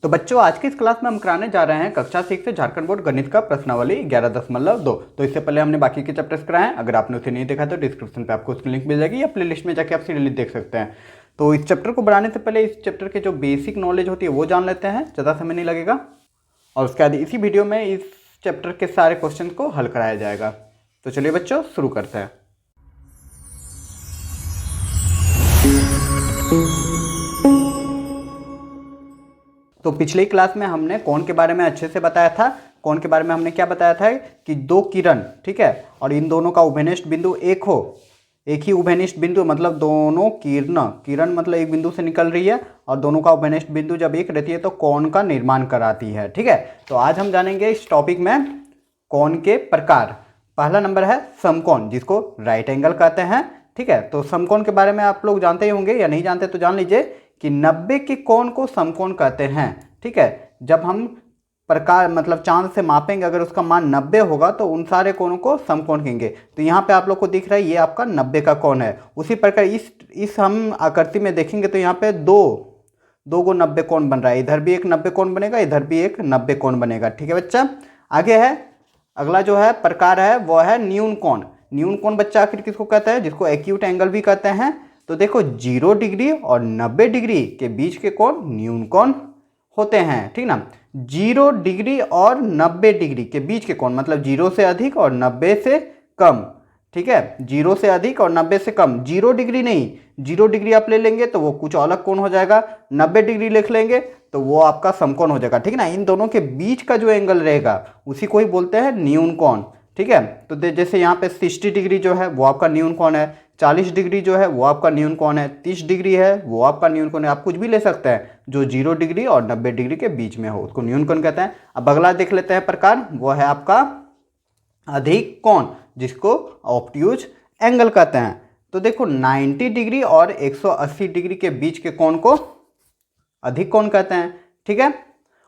तो बच्चों आज की इस क्लास में हम कराने जा रहे हैं कक्षा 6 से झारखंड बोर्ड गणित का प्रश्नावली 11.2। तो इससे पहले हमने बाकी के चैप्टर्स कराए हैं। अगर आपने उसे नहीं देखा तो डिस्क्रिप्शन पे आपको उसकी लिंक मिल जाएगी या प्लेलिस्ट में जाके आप सीरियली देख सकते हैं। तो इस चैप्टर को बनाने से पहले इस चैप्टर के जो बेसिक नॉलेज होती है वो जान लेते हैं, ज़्यादा समय नहीं लगेगा। और उसके बाद इसी वीडियो में इस चैप्टर के सारे क्वेश्चन को हल कराया जाएगा। तो चलिए बच्चों शुरू करते हैं। तो पिछली क्लास में हमने कोण के बारे में अच्छे से बताया था। कोण के बारे में हमने क्या बताया था कि दो किरण, ठीक है, और इन दोनों का उभयनिष्ठ बिंदु एक हो, एक ही उभयनिष्ठ बिंदु मतलब दोनों किरण मतलब एक बिंदु से निकल रही है और दोनों का उभयनिष्ठ बिंदु जब एक रहती है तो कोण का निर्माण कराती है। ठीक है, तो आज हम जानेंगे इस टॉपिक में कोण के प्रकार। पहला नंबर है समकोण, जिसको राइट एंगल कहते हैं। ठीक है, तो समकोण के बारे में आप लोग जानते ही होंगे, या नहीं जानते तो जान लीजिए कि 90 के कोण को समकोण कहते हैं। ठीक है, जब हम प्रकार मतलब चांद से मापेंगे, अगर उसका मान 90 होगा तो उन सारे कोणों को समकोण कहेंगे। तो यहाँ पे आप लोग को दिख रहा है ये आपका 90 का कोण है। उसी प्रकार इस हम आकृति में देखेंगे तो यहाँ पे दो को 90 कोण बन रहा है। इधर भी एक 90 कोण बनेगा, इधर भी एक 90 कोण बनेगा। ठीक है बच्चा, आगे है अगला जो है प्रकार है वो है न्यून कोण। न्यून कोण बच्चा आखिर किसको कहते हैं? जिसको एक्यूट एंगल भी कहते हैं। तो देखो 0 डिग्री और 90 डिग्री के बीच के कोण न्यून कोण होते हैं। ठीक ना, 0 डिग्री और 90 डिग्री के बीच के कोण मतलब 0 से अधिक और 90 से कम। ठीक है, 0 से अधिक और 90 से कम। 0 डिग्री नहीं, 0 डिग्री आप ले लेंगे तो वो कुछ अलग कोण हो जाएगा, 90 डिग्री लिख लेंगे तो वो आपका समकोण हो जाएगा। ठीक है ना, इन दोनों के बीच का जो एंगल रहेगा उसी को ही बोलते हैं न्यून कोण। ठीक है, तो जैसे यहाँ पे 60 डिग्री जो है वो आपका न्यून कोण है, 40 डिग्री जो है वो आपका न्यून कोण है, 30 डिग्री है वो आपका न्यून कोण है। आप कुछ भी ले सकते हैं जो 0 डिग्री और 90 डिग्री के बीच में हो, उसको न्यून कोण कहते हैं। अब अगला देख लेते हैं प्रकार, वो है आपका अधिक कोण, जिसको ऑब्ट्यूज एंगल कहते हैं। तो देखो 90 डिग्री और 180 डिग्री के बीच के कोण को अधिक कोण कहते हैं। ठीक है,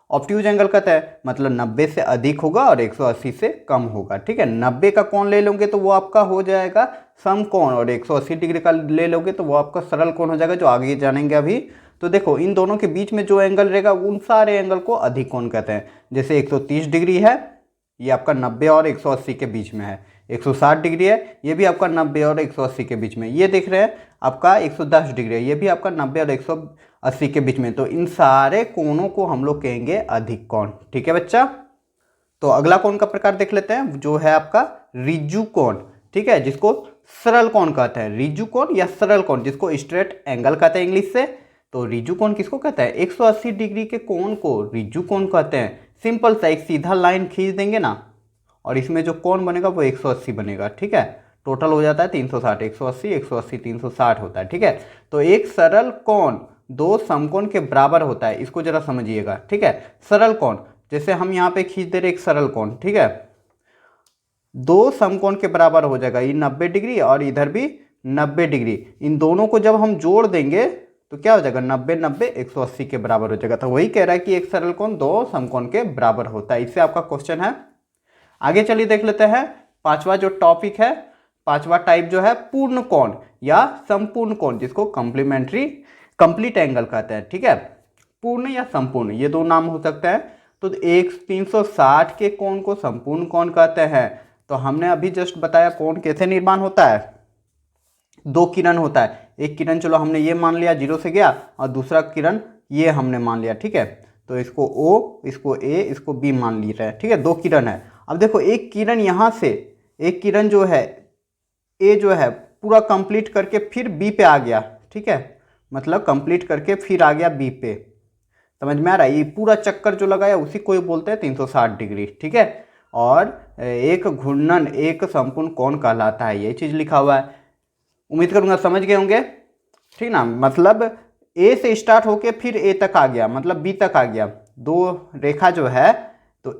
ऑब्ट्यूज एंगल कहता है मतलब 90 से अधिक होगा और 180 से कम होगा। ठीक है, 90 का कोण ले लोगे तो वो आपका हो जाएगा समकोण, और 180 डिग्री का ले लोगे तो वो आपका सरल कोण हो जाएगा, जो आगे जानेंगे अभी। तो देखो इन दोनों के बीच में जो एंगल रहेगा उन सारे एंगल को अधिक कोण कहते हैं। जैसे 130 डिग्री है, ये आपका 90 और 180 के बीच में है। 160 डिग्री है, ये भी आपका 90 और 180 के बीच में। ये देख रहे हैं आपका 110 डिग्री है, ये भी आपका 90 और 180 के बीच में। तो इन सारे कोणों को हम लोग कहेंगे अधिक कोण। ठीक है बच्चा, तो अगला कोण का प्रकार देख लेते हैं, जो है आपका ऋजु कोण। ठीक है, जिसको सरल कोण कहते हैं। ऋजु कोण या सरल कोण, जिसको स्ट्रेट एंगल कहते हैं इंग्लिश से। तो ऋजु कोण किसको कहते हैं? 180 डिग्री के कोण को ऋजु कोण कहते हैं। सिंपल सा एक सीधा लाइन खींच देंगे ना और इसमें जो कोण बनेगा वो 180 बनेगा। ठीक है, टोटल हो जाता है 360, 180 180 360 होता है। ठीक है, तो एक सरल कोण दो समकोण के बराबर होता है, इसको जरा समझिएगा। ठीक है, सरल कोण जैसे हम यहाँ पे खींच दे रहे एक सरल कोण, ठीक है, दो समकोण के बराबर हो जाएगा। ये 90 डिग्री और इधर भी 90 डिग्री, इन दोनों को जब हम जोड़ देंगे तो क्या हो जाएगा? 90 90 180 के बराबर हो जाएगा। तो वही कह रहा है कि एक सरल कोण दो समकोण के बराबर होता है। इससे आपका क्वेश्चन है। आगे चलिए देख लेते हैं पांचवा जो टॉपिक है, पांचवा टाइप जो है पूर्ण कोण या संपूर्ण कोण, जिसको कंप्लीट एंगल कहते हैं। ठीक है, पूर्ण या संपूर्ण ये दो नाम हो सकते हैं। तो 360 के कोण को संपूर्ण कोण कहते हैं। तो हमने अभी जस्ट बताया कोण कैसे निर्माण होता है। दो किरण होता है, एक किरण चलो हमने ये मान लिया 0 से गया और दूसरा किरण ये हमने मान लिया। ठीक है, तो इसको O, इसको A, इसको B मान लिया है। ठीक है, दो किरण है। अब देखो एक किरण यहाँ से, एक किरण जो है A जो है पूरा कंप्लीट करके फिर B पे आ गया। ठीक है, मतलब कंप्लीट करके फिर आ गया B पे। समझ में आ रहा है? ये पूरा चक्कर जो लगाया उसी को बोलते हैं 360 डिग्री। ठीक है, और एक घूर्णन एक संपूर्ण कोण कहलाता है, ये चीज़ लिखा हुआ है। उम्मीद करूंगा समझ गए होंगे। ठीक ना, मतलब A से स्टार्ट होके फिर A तक आ गया, मतलब B तक आ गया। दो रेखा जो है तो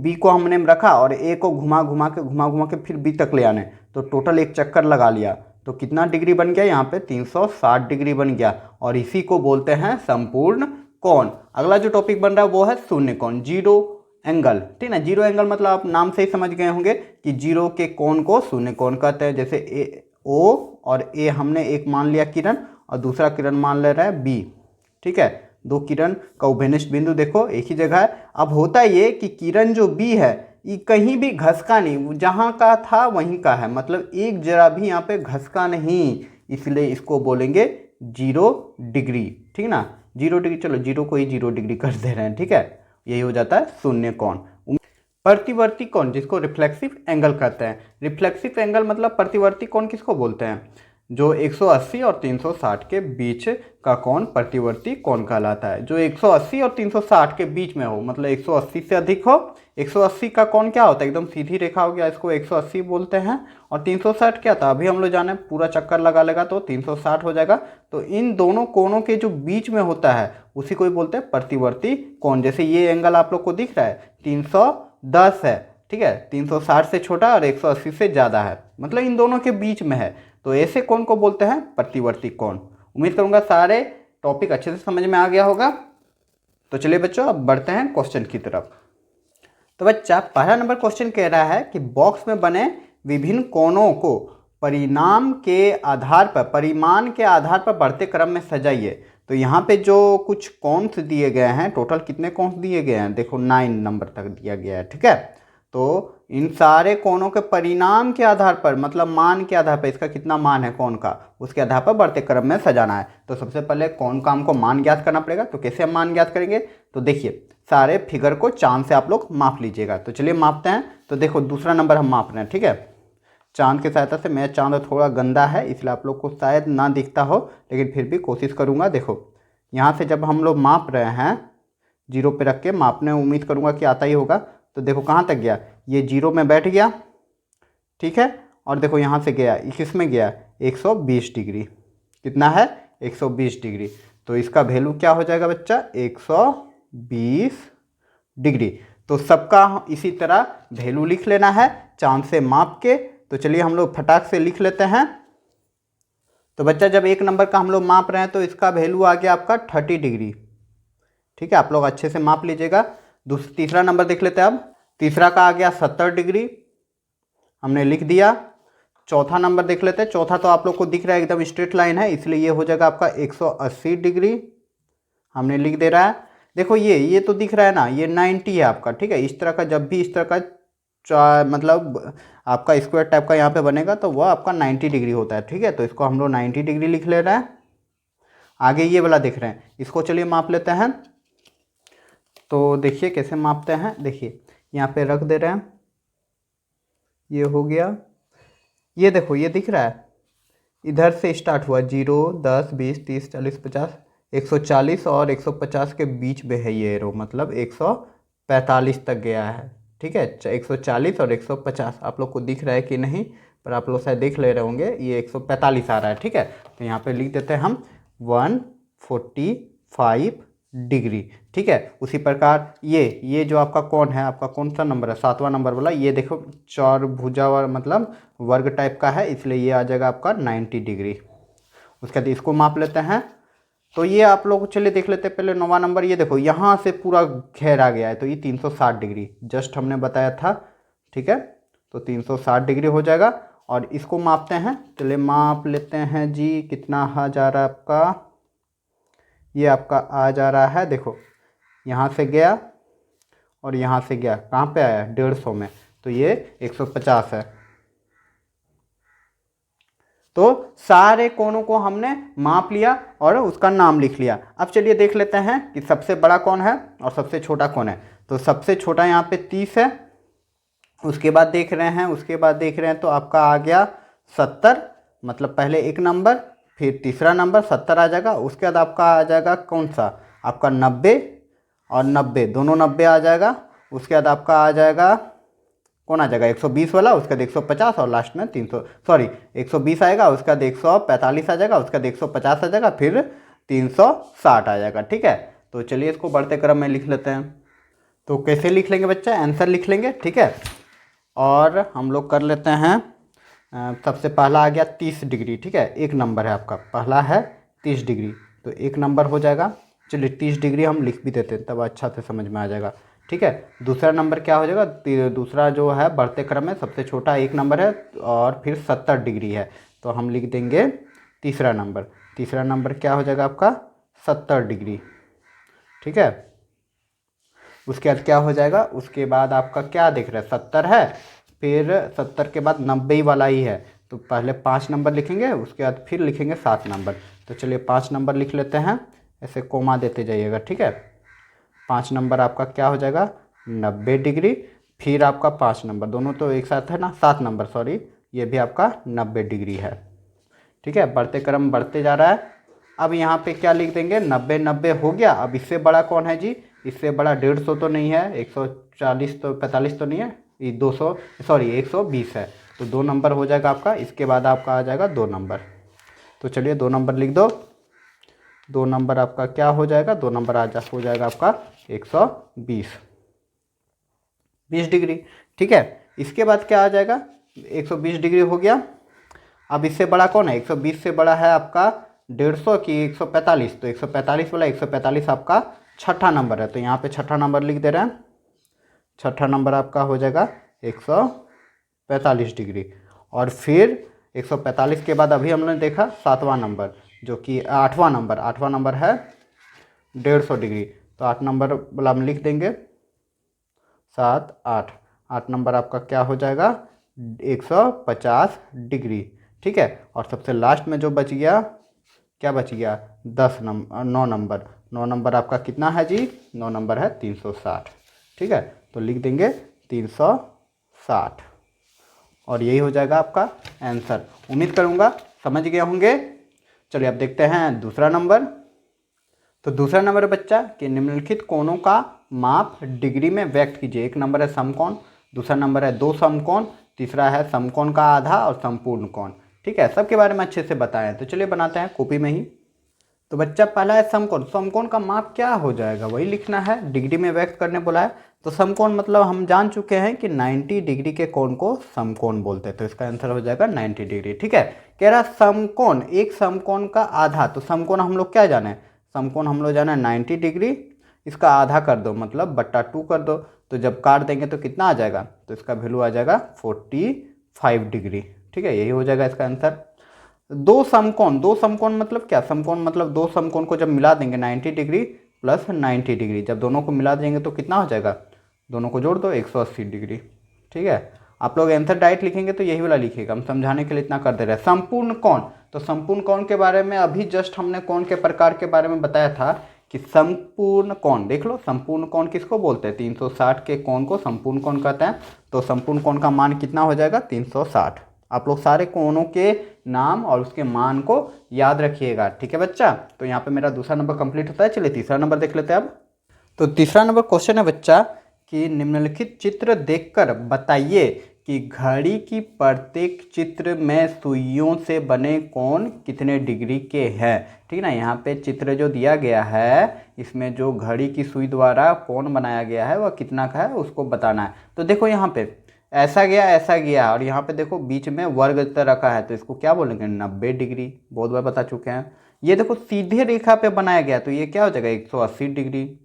B को हमने रखा और A को घुमा घुमा के फिर B तक ले आने, तो टोटल एक चक्कर लगा लिया तो कितना डिग्री बन गया? यहाँ पे 360 डिग्री बन गया, और इसी को बोलते हैं संपूर्ण कोण। अगला जो टॉपिक बन रहा है वो है शून्य कोण, जीरो एंगल। ठीक ना, जीरो एंगल मतलब आप नाम से ही समझ गए होंगे कि जीरो के कोण को शून्य कोण कहते हैं। जैसे O और A हमने एक मान लिया किरण और दूसरा किरण मान ले रहा है B। ठीक है, दो किरण का उभयनिष्ठ बिंदु देखो एक ही जगह है। अब होता ये कि किरण जो बी है ये कहीं भी घसका नहीं, जहाँ का था वहीं का है, मतलब एक जरा भी यहाँ पे घसका नहीं, इसलिए इसको बोलेंगे 0 डिग्री। ठीक ना, 0 डिग्री, चलो 0 को ही 0 डिग्री कर दे रहे हैं। ठीक है, यही हो जाता है शून्य कोण। प्रतिवर्ती कोण जिसको रिफ्लेक्सिव एंगल कहते हैं। रिफ्लेक्सिव एंगल मतलब प्रतिवर्ती कोण किसको बोलते हैं, जो 180 और 360 के बीच का कोण प्रतिवर्ती कोण कहलाता है। जो 180 और 360 के बीच में हो, मतलब 180 से अधिक हो। 180 का कोण क्या होता है, एकदम सीधी रेखा हो गया, इसको 180 बोलते हैं। और 360 क्या था, अभी हम लोग जाने, पूरा चक्कर लगा लेगा तो 360 हो जाएगा। तो इन दोनों कोणों के जो बीच में होता है उसी को ही बोलते हैं प्रतिवर्ती कोण। जैसे ये एंगल आप लोग को दिख रहा है 310 है, ठीक है, 360 से छोटा और 180 से ज़्यादा है, मतलब इन दोनों के बीच में है, तो ऐसे कोण को बोलते हैं प्रतिवर्ती कोण। उम्मीद करूंगा सारे टॉपिक अच्छे से समझ में आ गया होगा। तो चलिए बच्चों अब बढ़ते हैं क्वेश्चन की तरफ। तो बच्चा पहला नंबर क्वेश्चन कह रहा है कि बॉक्स में बने विभिन्न कोणों को परिमाण के आधार पर बढ़ते क्रम में सजाइए। तो यहाँ पे जो कुछ कॉन्स दिए गए हैं, टोटल कितने कॉन्स दिए गए हैं, देखो 9 नंबर तक दिया गया है। ठीक है, तो इन सारे कोणों के परिणाम के आधार पर, मतलब मान के आधार पर, इसका कितना मान है कोण का, उसके आधार पर बढ़ते क्रम में सजाना है। तो सबसे पहले कोण का हमको मान ज्ञात करना पड़ेगा। तो कैसे हम मान ज्ञात करेंगे, तो देखिए सारे फिगर को चांद से आप लोग माप लीजिएगा। तो चलिए मापते हैं। तो देखो दूसरा नंबर हम माप रहे हैं। ठीक है, चांद की सहायता से, मेरा चांद थोड़ा गंदा है इसलिए आप लोग को शायद ना दिखता हो, लेकिन फिर भी कोशिश करूँगा। देखो यहाँ से जब हम लोग माप रहे हैं, 0 पे रख के मापने, उम्मीद करूँगा कि आता ही होगा। तो देखो कहाँ तक गया, ये 0 में बैठ गया। ठीक है, और देखो यहाँ से गया, किस में गया, 120 डिग्री। कितना है, 120 डिग्री। तो इसका वैल्यू क्या हो जाएगा बच्चा, 120 डिग्री। तो सबका इसी तरह वैल्यू लिख लेना है चांद से माप के। तो चलिए हम लोग फटाक से लिख लेते हैं। तो बच्चा जब एक नंबर का हम लोग माप रहे हैं तो इसका वैल्यू आ गया आपका 30 डिग्री। ठीक है, आप लोग अच्छे से माप लीजिएगा। तीसरा नंबर देख लेते हैं। अब तीसरा का आ गया 70 डिग्री, हमने लिख दिया। चौथा नंबर देख लेते हैं। चौथा तो आप लोग को दिख रहा है एकदम स्ट्रेट लाइन है, इसलिए ये हो जाएगा आपका 180 डिग्री, हमने लिख दे रहा है। देखो ये तो दिख रहा है ना, ये 90 है आपका। ठीक है, इस तरह का जब भी इस तरह का मतलब आपका स्क्वायर टाइप का यहाँ पे बनेगा तो वह आपका 90 डिग्री होता है। ठीक है, तो इसको हम लोग 90 डिग्री लिख ले रहे हैं। आगे ये वाला देख रहे हैं, इसको चलिए माप लेते हैं। तो देखिए कैसे मापते हैं, देखिए यहाँ पे रख दे रहे हैं, ये हो गया। ये देखो ये दिख रहा है, इधर से स्टार्ट हुआ 0, 10, 20, 30, 40, 50, 140 और 150 के बीच में है ये एरो, मतलब 145 तक गया है। ठीक है, 140 और 150 आप लोग को दिख रहा है कि नहीं, पर आप लोग शायद देख ले रहे होंगे, ये 145 आ रहा है। ठीक है, तो यहाँ पे लिख देते हैं हम 145 डिग्री। ठीक है, उसी प्रकार ये जो आपका कोण है, आपका कौन सा नंबर है, 7वां नंबर वाला, ये देखो चौरभुजा मतलब वर्ग टाइप का है, इसलिए ये आ जाएगा आपका 90 डिग्री। उसके बाद इसको माप लेते हैं। तो ये आप लोग चलिए देख लेते हैं पहले 9वां नंबर। ये देखो यहाँ से पूरा घेर आ गया है, तो ये 360 डिग्री जस्ट हमने बताया था। ठीक है, तो 360 डिग्री हो जाएगा। और इसको मापते हैं, चलिए माप लेते हैं जी। कितना आ जा रहा है आपका, ये आपका आ जा रहा है, देखो यहाँ से गया और यहाँ से गया, कहाँ पे आया, 150 में, तो ये 150 है। तो सारे कोणों को हमने माप लिया और उसका नाम लिख लिया। अब चलिए देख लेते हैं कि सबसे बड़ा कौन है और सबसे छोटा कौन है। तो सबसे छोटा यहाँ पे 30 है, उसके बाद देख रहे हैं तो आपका आ गया 70, मतलब पहले एक नंबर, फिर तीसरा नंबर 70 आ जाएगा। उसके बाद आपका आ जाएगा कौन सा, आपका 90 और 90, दोनों 90 आ जाएगा। उसके बाद आपका आ जाएगा कौन आ जाएगा, 120 वाला, उसके बाद 150 और लास्ट में 120 आएगा। उसके बाद 145 आ जाएगा, उसके बाद 150 आ जाएगा, फिर 360 आ जाएगा। ठीक है, तो चलिए इसको बढ़ते क्रम में लिख लेते हैं। तो कैसे लिख लेंगे बच्चा, आंसर लिख लेंगे। ठीक है, और हम लोग कर लेते हैं। सबसे पहला आ गया 30 डिग्री। ठीक है, एक नंबर है आपका, पहला है 30 डिग्री, तो एक नंबर हो जाएगा। चलिए 30 डिग्री हम लिख भी देते हैं, तब अच्छा से समझ में आ जाएगा। ठीक है, दूसरा नंबर क्या हो जाएगा, दूसरा जो है बढ़ते क्रम में सबसे छोटा एक नंबर है और फिर 70 डिग्री है, तो हम लिख देंगे तीसरा नंबर क्या हो जाएगा आपका 70 डिग्री। ठीक है। उसके बाद क्या हो जाएगा, उसके बाद आपका क्या दिख रहा है, 70 है, फिर 70 के बाद 90 वाला ही है, तो पहले 5 नंबर लिखेंगे, उसके बाद फिर लिखेंगे 7 नंबर। तो चलिए 5 नंबर लिख लेते हैं, ऐसे कोमा देते जाइएगा, ठीक है। 5 नंबर आपका क्या हो जाएगा, 90 डिग्री, फिर आपका 5 नंबर, दोनों तो एक साथ है ना, 7 नंबर सॉरी, ये भी आपका 90 डिग्री है, ठीक है। बढ़ते क्रम बढ़ते जा रहा है। अब यहाँ पे क्या लिख देंगे, 90 90 हो गया। अब इससे बड़ा कौन है जी, इससे बड़ा 150 तो नहीं है, 140 तो 45 तो नहीं है, ये 200 सॉरी 120 है, तो 2 नंबर हो जाएगा आपका। इसके बाद आपका आ जाएगा 2 नंबर, तो चलिए 2 नंबर लिख दो। 2 नंबर आपका क्या हो जाएगा, 2 नंबर हो जाएगा आपका 120 डिग्री, ठीक है। इसके बाद क्या आ जाएगा, 120 डिग्री हो गया। अब इससे बड़ा कौन है, 120 से बड़ा है आपका 150 की 145, तो 145 वाला 145 आपका छठा नंबर है, तो यहाँ पे छठा नंबर लिख दे रहे हैं। छठा नंबर आपका हो जाएगा 145 डिग्री। और फिर 145 के बाद अभी हमने देखा 7वां नंबर, जो कि 8वां नंबर है 150 डिग्री, तो 8 नंबर वाला हम लिख देंगे 7 8। 8 नंबर आपका क्या हो जाएगा, 150 डिग्री, ठीक है। और सबसे लास्ट में जो बच गया, क्या बच गया, 9 नंबर आपका कितना है जी, 9 नंबर है 360, ठीक है। तो लिख देंगे 360, और यही हो जाएगा आपका आंसर। उम्मीद करूँगा समझ गए होंगे। चलिए अब देखते हैं दूसरा नंबर। तो दूसरा नंबर बच्चा कि निम्नलिखित कोणों का माप डिग्री में व्यक्त कीजिए। एक नंबर है समकोण, दूसरा नंबर है 2 समकोण, तीसरा है समकोण का आधा और संपूर्ण कोण, ठीक है। सबके बारे में अच्छे से बताएं, तो चलिए बनाते हैं कॉपी में ही। तो बच्चा पहला है समकोण। समकोण का माप क्या हो जाएगा, वही लिखना है, डिग्री में व्यक्त करने बोला है। तो समकोण मतलब हम जान चुके हैं कि 90 डिग्री के कोण को समकोण बोलते हैं, तो इसका आंसर हो जाएगा 90 डिग्री, ठीक है। कह रहा समकोण, एक समकोण का आधा, तो समकोण हम लोग क्या जाने, समकोण हम लोग जाने 90 डिग्री, इसका आधा कर दो मतलब बट्टा 2 कर दो, तो जब काट देंगे तो कितना आ जाएगा, तो इसका वैल्यू आ जाएगा 45 डिग्री, ठीक है। यही हो जाएगा इसका आंसर। 2 समकोण मतलब क्या, समकोण मतलब 2 समकोण को जब मिला देंगे 90 डिग्री प्लस 90 डिग्री, जब दोनों को मिला देंगे तो कितना हो जाएगा, दोनों को जोड़ दो 180 डिग्री, ठीक है। आप लोग आंसर डायरेक्ट लिखेंगे तो यही वाला लिखिएगा, हम समझाने के लिए इतना कर दे रहे हैं। संपूर्ण कोण, तो संपूर्ण कोण के बारे में अभी जस्ट हमने कोण के प्रकार के बारे में बताया था कि संपूर्ण कोण, देख लो संपूर्ण कोण किसको बोलते हैं, 360 के कोण को संपूर्ण कोण कहते हैं। तो संपूर्ण कोण का मान कितना हो जाएगा 360। आप लोग सारे कोणों के नाम और उसके मान को याद रखिएगा, ठीक है बच्चा। तो यहाँ पे मेरा दूसरा नंबर कंप्लीट होता है। चलिए तीसरा नंबर देख लेते हैं अब। तो तीसरा नंबर क्वेश्चन है बच्चा कि निम्नलिखित चित्र देखकर बताइए कि घड़ी की प्रत्येक चित्र में सुइयों से बने कोण कितने डिग्री के हैं, ठीक है ना। यहाँ पे चित्र जो दिया गया है, इसमें जो घड़ी की सुई द्वारा कोण बनाया गया है वह कितना का है उसको बताना है। तो देखो यहाँ पे ऐसा गया और यहाँ पे देखो बीच में वर्ग रखा है, तो इसको क्या बोलेंगे 90 डिग्री, बहुत बार बता चुके हैं। ये देखो सीधे रेखा पे बनाया गया, तो ये क्या हो जाएगा 180 डिग्री,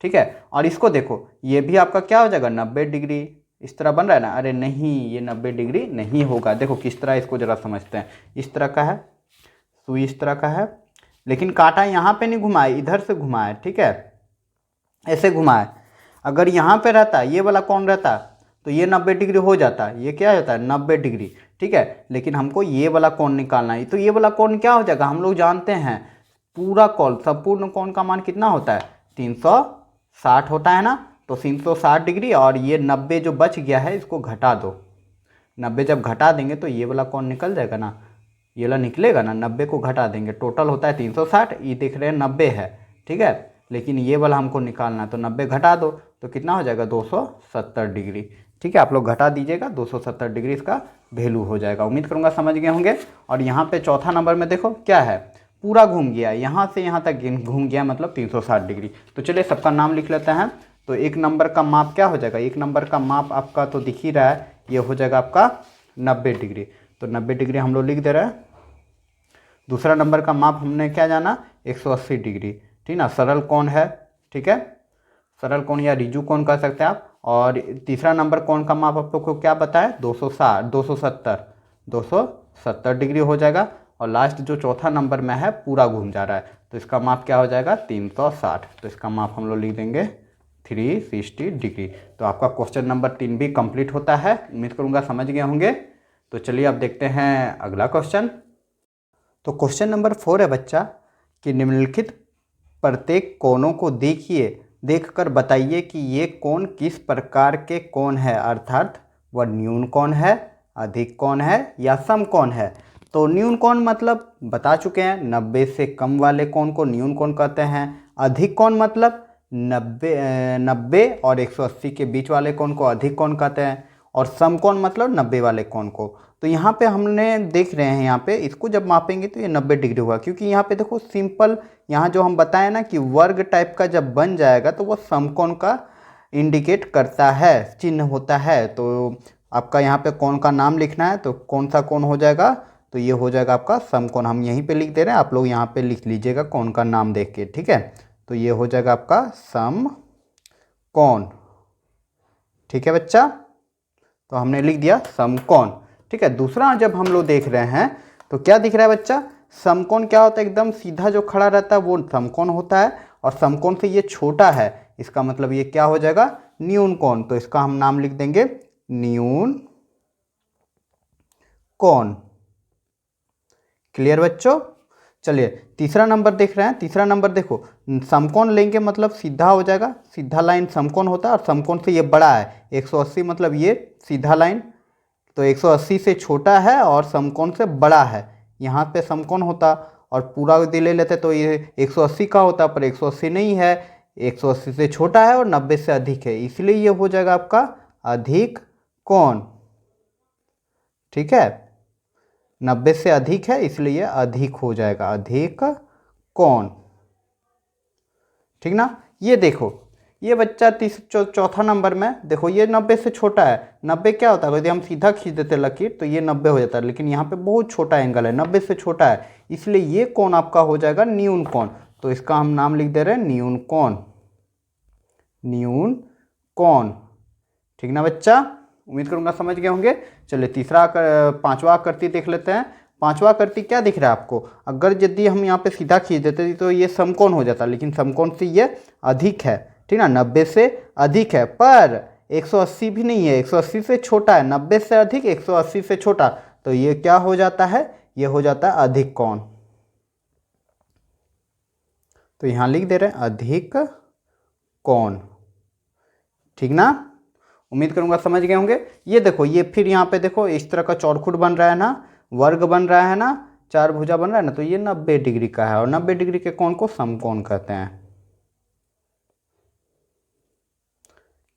ठीक है। और इसको देखो ये भी आपका क्या हो जाएगा 90 डिग्री, इस तरह बन रहा है ना। अरे नहीं, ये 90 डिग्री नहीं होगा। देखो किस तरह, इसको जरा समझते हैं। इस तरह का है सुई, इस तरह का है, लेकिन कांटा यहाँ पे नहीं घुमा है, इधर से घुमा है, ठीक है, ऐसे घुमा है। अगर यहाँ पे रहता ये वाला कौन रहता तो ये 90 डिग्री हो जाता, ये क्या होता है 90 डिग्री, ठीक है। लेकिन हमको ये वाला कोण निकालना है, तो ये वाला कोण क्या हो जाएगा, हम लोग जानते हैं पूरा कोण, संपूर्ण कोण का मान कितना होता है 360 होता है ना। तो 360 डिग्री और ये 90 जो बच गया है इसको घटा दो, 90 जब घटा देंगे तो ये वाला कोण निकल जाएगा ना, ये वाला निकलेगा ना, 90 को घटा देंगे, टोटल होता है 360, ये देख रहे हैं 90 है, ठीक है। लेकिन ये वाला हमको निकालना है, तो 90 घटा दो तो कितना हो जाएगा 270 डिग्री, ठीक है। आप लोग घटा दीजिएगा, 270 डिग्री इसका वैल्यू हो जाएगा। उम्मीद करूँगा समझ गए होंगे। और यहाँ पे चौथा नंबर में देखो क्या है, पूरा घूम गया, यहाँ से यहाँ तक घूम गया, मतलब 360 डिग्री। तो चलिए सबका नाम लिख लेते हैं। तो एक नंबर का माप क्या हो जाएगा, एक नंबर का माप आपका तो दिख ही रहा है, ये हो जाएगा आपका 90 डिग्री, तो 90 डिग्री हम लोग लिख दे रहे हैं। दूसरा नंबर का माप हमने क्या जाना 180 डिग्री, ठीक ना, सरल कोण है, ठीक है, सरल कोण या रिजु कोण कह सकते हैं आप। और तीसरा नंबर कोण का माप आप लोग को क्या बताएं 270 डिग्री हो जाएगा। और लास्ट जो चौथा नंबर में है पूरा घूम जा रहा है, तो इसका माप क्या हो जाएगा 360। तो इसका माप हम लोग लिख देंगे 360 डिग्री। तो आपका क्वेश्चन नंबर 3 भी कंप्लीट होता है। उम्मीद करूँगा समझ गए होंगे। तो चलिए अब देखते हैं अगला क्वेश्चन। तो क्वेश्चन नंबर 4 है बच्चा कि निम्नलिखित प्रत्येक कोणों को देखकर बताइए कि ये कोण किस प्रकार के कोण है, अर्थात वह न्यून कोण है, अधिक कोण है या सम कोण है। तो न्यून कोण मतलब बता चुके हैं, 90 से कम वाले कोण को न्यून कोण कहते हैं। अधिक कोण मतलब 90 और 180 के बीच वाले कोण को अधिक कोण कहते हैं। और सम कोण मतलब 90 वाले कोण को। तो यहाँ पे हमने देख रहे हैं, यहाँ पे इसको जब मापेंगे तो ये 90 डिग्री होगा, क्योंकि यहाँ पे देखो सिंपल, यहाँ जो हम बताएं ना कि वर्ग टाइप का जब बन जाएगा तो वो समकोण का इंडिकेट करता है, चिन्ह होता है। तो आपका यहाँ पे कोण का नाम लिखना है, तो कौन सा कोण हो जाएगा, तो ये हो जाएगा आपका समकोण। हम यहीं पे लिख दे रहे हैं, आप लोग यहाँ पे लिख लीजिएगा कोण का नाम देख के, ठीक है। तो ये हो जाएगा आपका समकोण, ठीक है बच्चा। तो हमने लिख दिया समकोण, ठीक है। दूसरा जब हम लोग देख रहे हैं तो क्या दिख रहा है बच्चा, समकोण क्या होता है, एकदम सीधा जो खड़ा रहता है वो समकोण होता है, और समकोण से ये छोटा है, इसका मतलब ये क्या हो जाएगा, न्यून कोण। तो इसका हम नाम लिख देंगे न्यून कोण। क्लियर बच्चों। चलिए तीसरा नंबर देख रहे हैं। तीसरा नंबर देखो, समकोण लेंगे मतलब सीधा हो जाएगा, सीधा लाइन समकोण होता है, और समकोण से ये बड़ा है 180 मतलब ये सीधा लाइन, तो 180 से छोटा है और समकोण से बड़ा है, यहाँ पे समकोण होता। और पूरा यदि ले लेते तो ये 180 का होता, पर 180 नहीं है, 180 से छोटा है और 90 से अधिक है, इसलिए ये हो जाएगा आपका अधिक कोण, ठीक है। 90 से अधिक है इसलिए अधिक हो जाएगा, अधिक कोण, ठीक ना। ये देखो ये बच्चा चौथा नंबर में देखो, ये 90 से छोटा है। 90 क्या होता है, यदि हम सीधा खींच देते लकीर तो ये 90 हो जाता है, लेकिन यहाँ पे बहुत छोटा एंगल है, 90 से छोटा है, इसलिए ये कोण आपका हो जाएगा न्यून कोण। तो इसका हम नाम लिख दे रहे हैं न्यून कोण, न्यून कोण, ठीक ना बच्चा। उम्मीद करूंगा समझ गए होंगे। चलिए पांचवा आकृति देख लेते हैं। पांचवा आकृति क्या दिख रहा है आपको, अगर यदि हम यहाँ पे सीधा खींच देते तो ये समकोण हो जाता, लेकिन समकोण से ये अधिक है, ठीक ना, 90 से अधिक है, पर 180 भी नहीं है, 180 से छोटा है, 90 से अधिक 180 से छोटा, तो ये क्या हो जाता है, ये हो जाता है अधिक कोण। तो यहाँ लिख दे रहे हैं अधिक कोण, ठीक ना। उम्मीद करूंगा समझ गए होंगे। ये देखो, ये फिर यहाँ पे देखो इस तरह का चौखुट बन रहा है ना, वर्ग बन रहा है ना, चार भुजा बन रहा है ना, तो ये 90 डिग्री का है, और 90 डिग्री के कोण को समकोण कहते हैं।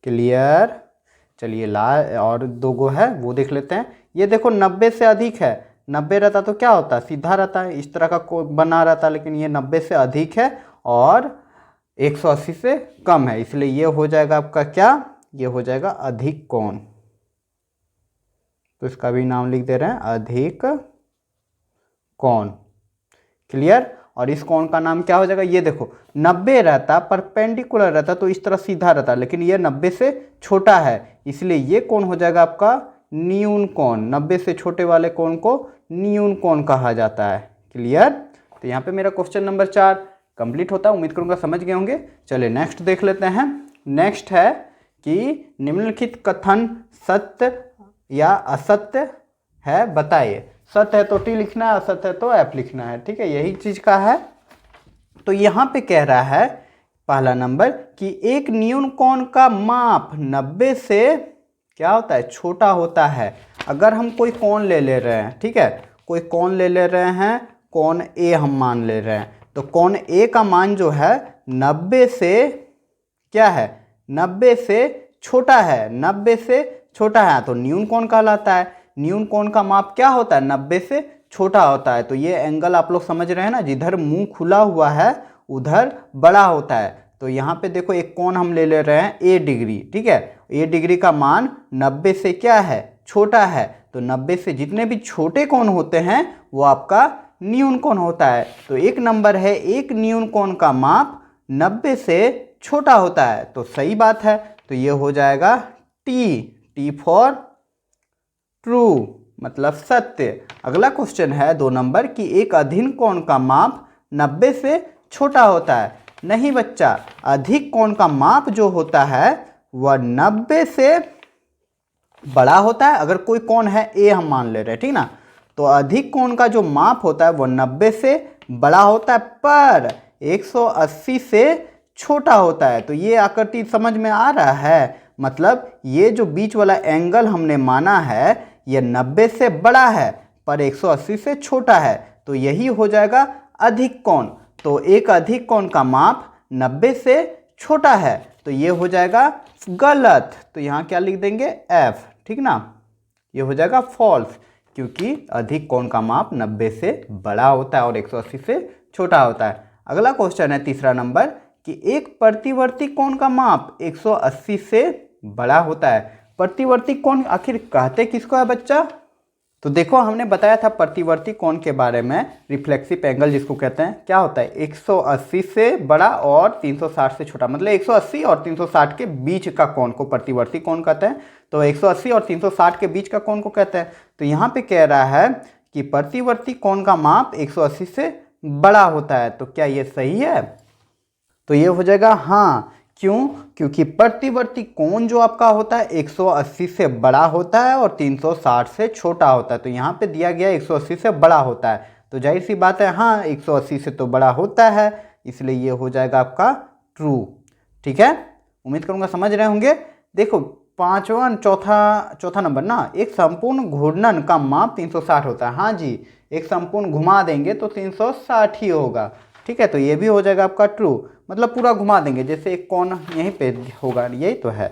क्लियर। चलिए और दो गो है वो देख लेते हैं। ये देखो 90 से अधिक है, 90 रहता तो क्या होता है, सीधा रहता है, इस तरह का बना रहता, लेकिन ये 90 से अधिक है और 180 से कम है, इसलिए ये हो जाएगा आपका क्या, ये हो जाएगा अधिक कोण। तो इसका भी नाम लिख दे रहे हैं अधिक कोण। क्लियर। और इस कोण का नाम क्या हो जाएगा, ये देखो 90 रहता परपेंडिकुलर रहता तो इस तरह सीधा रहता, लेकिन ये 90 से छोटा है, इसलिए ये कोण हो जाएगा आपका न्यून कोण। 90 से छोटे वाले कोण को न्यून कोण कहा जाता है। क्लियर। तो यहाँ पे मेरा क्वेश्चन नंबर 4 कंप्लीट होता है। उम्मीद करूंगा समझ गए होंगे। चलिए नेक्स्ट देख लेते हैं। नेक्स्ट है कि निम्नलिखित कथन सत्य या असत्य है, बताइए। सत्य है तो टी लिखना है, असत्य है तो एफ लिखना है, ठीक है, यही चीज का है। तो यहाँ पे कह रहा है पहला नंबर कि एक न्यून कोण का माप 90 से क्या होता है, छोटा होता है। अगर हम कोई कोण ले रहे हैं, ठीक है, कोई कोण ले रहे हैं, कोण ए हम मान ले रहे हैं, तो कोण ए का मान जो है 90 से क्या है, 90 से छोटा है, 90 से छोटा है, तो न्यून कोण कहलाता है। न्यून कोण का माप क्या होता है, 90 से छोटा होता है। तो ये एंगल आप लोग समझ रहे हैं ना, जिधर मुंह खुला हुआ है उधर बड़ा होता है। तो यहाँ पे देखो एक कोण हम ले रहे हैं ए डिग्री, ठीक है, ए डिग्री का मान 90 से क्या है, छोटा है। तो 90 से जितने भी छोटे कोण होते हैं वो आपका न्यून कोण होता है। तो एक नंबर है, एक न्यून कोण का माप 90 से छोटा होता है, तो सही बात है। तो ये हो जाएगा टी, टी फॉर ट्रू, मतलब सत्य। अगला क्वेश्चन है 2 नंबर कि एक अधीन कोण का माप 90 से छोटा होता है। नहीं बच्चा, अधिक कोण का माप जो होता है वह 90 से बड़ा होता है। अगर कोई कोण है ए हम मान ले रहे हैं, ठीक ना, तो अधिक कोण का जो माप होता है वो 90 से बड़ा होता है पर 180 से छोटा होता है। तो ये आकृति समझ में आ रहा है, मतलब ये जो बीच वाला एंगल हमने माना है ये 90 से बड़ा है पर 180 से छोटा है, तो यही हो जाएगा अधिक कोण। तो एक अधिक कोण का माप 90 से छोटा है, तो ये हो जाएगा गलत। तो यहाँ क्या लिख देंगे एफ, ठीक ना, ये हो जाएगा फॉल्स, क्योंकि अधिक कोण का माप 90 से बड़ा होता है और 180 से छोटा होता है। अगला क्वेश्चन है 3 नंबर कि एक प्रतिवर्ती कोण का माप 180 से बड़ा होता है। प्रतिवर्ती कोण आखिर कहते किसको है बच्चा? तो देखो हमने बताया था प्रतिवर्ती कोण के बारे में, रिफ्लेक्सिव एंगल जिसको कहते हैं, क्या होता है 180 से बड़ा और 360 से छोटा, मतलब 180 और 360 के बीच का कोण को प्रतिवर्ती कोण कहते हैं। तो 180 और 360 के बीच का कोण को कहते हैं। तो यहाँ पे कह रहा है कि प्रतिवर्ती कोण का माप 180 से बड़ा होता है, तो क्या ये सही है? तो ये हो जाएगा हाँ। क्यों? क्योंकि प्रतिवर्ती कोण जो आपका होता है 180 से बड़ा होता है और 360 से छोटा होता है। तो यहाँ पे दिया गया 180 से बड़ा होता है, तो जाहिर सी बात है हाँ 180 से तो बड़ा होता है, इसलिए ये हो जाएगा आपका ट्रू। ठीक है, उम्मीद करूँगा समझ रहे होंगे। देखो चौथा नंबर ना, एक संपूर्ण घूर्णन का माप 360 होता है। हाँ जी, एक संपूर्ण घुमा देंगे तो 360 ही होगा। ठीक है, तो ये भी हो जाएगा आपका ट्रू, मतलब पूरा घुमा देंगे, जैसे एक कोण यहीं पे होगा, यही तो है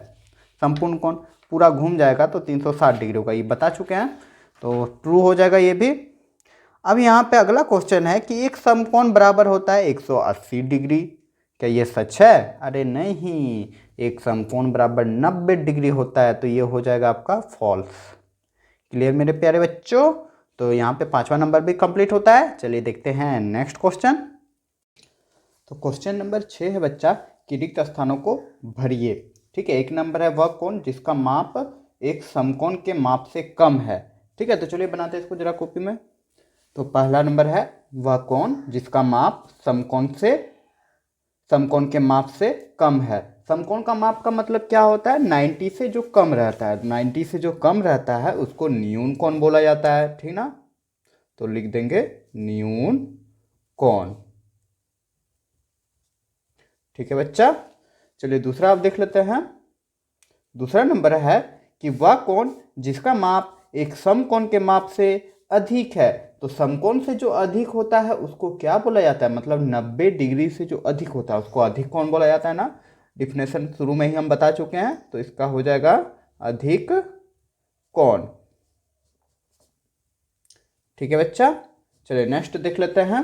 संपूर्ण कोण, पूरा घूम जाएगा तो 360 डिग्री होगा, ये बता चुके हैं, तो ट्रू हो जाएगा ये भी। अब यहाँ पे अगला क्वेश्चन है कि एक समकोण बराबर होता है 180 डिग्री, क्या ये सच है? अरे नहीं, एक समकोण बराबर 90 डिग्री होता है, तो ये हो जाएगा आपका फॉल्स। क्लियर मेरे प्यारे बच्चों? तो यहाँ पे 5वां नंबर भी कंप्लीट होता है। चलिए देखते हैं नेक्स्ट क्वेश्चन। तो क्वेश्चन नंबर 6 है बच्चा कि रिक्त स्थानों को भरिए। ठीक है, 1 नंबर है वह कोण जिसका माप एक समकोण के माप से कम है। ठीक है, तो चलिए बनाते हैं इसको जरा कॉपी में। तो पहला नंबर है वह कोण जिसका माप समकोण के माप से कम है। समकोण का माप का मतलब क्या होता है? 90 से जो कम रहता है, 90 से जो कम रहता है उसको न्यून कोण बोला जाता है। ठीक ना, तो लिख देंगे न्यून कोण। ठीक है बच्चा, चलिए दूसरा आप देख लेते हैं। दूसरा नंबर है कि वह कोण जिसका माप एक समकोण के माप से अधिक है। तो समकोण से जो अधिक होता है उसको क्या बोला जाता है? मतलब 90 डिग्री से जो अधिक होता है उसको अधिक कोण बोला जाता है ना। डिफिनेशन शुरू में ही हम बता चुके हैं, तो इसका हो जाएगा अधिक कोण। ठीक है बच्चा, चलिए नेक्स्ट देख लेते हैं